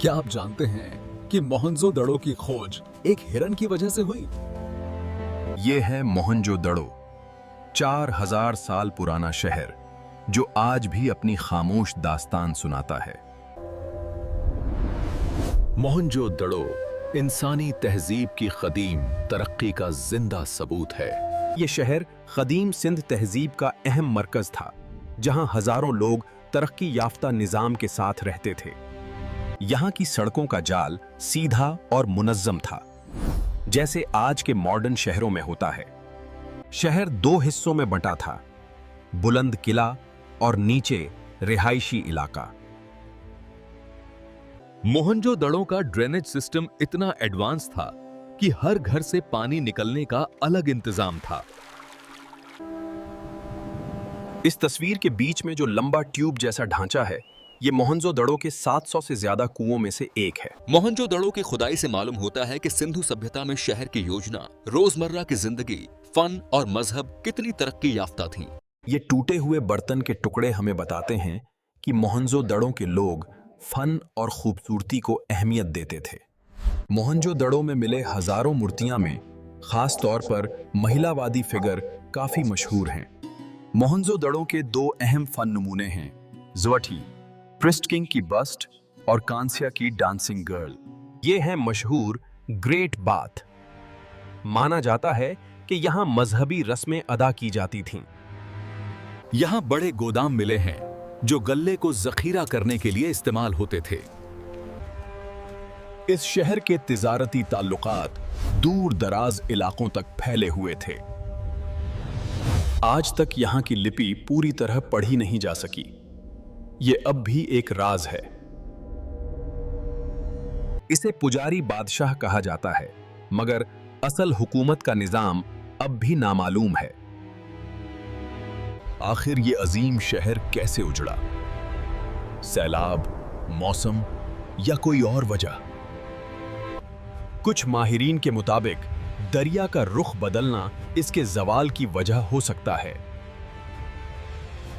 क्या आप जानते हैं कि मोहनजोदड़ो की खोज एक हिरन की वजह से हुई? ये है मोहनजोदड़ो, 4000 साल पुराना शहर जो आज भी अपनी खामोश दास्तान सुनाता है। मोहनजोदड़ो इंसानी तहजीब की कदीम तरक्की का जिंदा सबूत है। ये शहर कदीम सिंध तहजीब का अहम मरकज था, जहां हजारों लोग तरक्की याफ्ता निजाम के साथ रहते थे। यहाँ की सड़कों का जाल सीधा और मुनज्जम था, जैसे आज के मॉडर्न शहरों में होता है। शहर 2 हिस्सों में बंटा था, बुलंद किला और नीचे रिहायशी इलाका। मोहनजोदड़ो का ड्रेनेज सिस्टम इतना एडवांस था कि हर घर से पानी निकलने का अलग इंतजाम था। इस तस्वीर के बीच में जो लंबा ट्यूब जैसा ढांचा है, ये मोहनजोदड़ो के 700 से ज्यादा कुओं में से एक है। मोहनजोदड़ो की खुदाई से मालूम होता है कि सिंधु सभ्यता में शहर की योजना, रोजमर्रा की जिंदगी, फन और मजहब कितनी तरक्की याफ्ता थी। ये टूटे हुए बर्तन के टुकड़े हमें बताते हैं कि मोहनजोदड़ो के लोग फन और खूबसूरती को अहमियत देते थे। मोहनजोदड़ो में मिले हजारों मूर्तियां में खास तौर पर महिलावादी फिगर काफी मशहूर हैं। मोहनजोदड़ो के 2 अहम फन नमूने हैं, ज़्वठी प्रिस्ट किंग की बस्ट और कांस्या की डांसिंग गर्ल। ये है मशहूर ग्रेट बाथ। माना जाता है कि यहां मजहबी रस्में अदा की जाती थीं। यहाँ बड़े गोदाम मिले हैं जो गल्ले को जखीरा करने के लिए इस्तेमाल होते थे। इस शहर के तिजारती ताल्लुकात दूर दराज इलाकों तक फैले हुए थे। आज तक यहाँ की लिपि पूरी तरह पढ़ी नहीं जा सकी। ये अब भी एक राज है। इसे पुजारी बादशाह कहा जाता है, मगर असल हुकूमत का निजाम अब भी नामालूम है। आखिर ये अजीम शहर कैसे उजड़ा? सैलाब, मौसम या कोई और वजह? कुछ माहिरीन के मुताबिक दरिया का रुख बदलना इसके जवाल की वजह हो सकता है।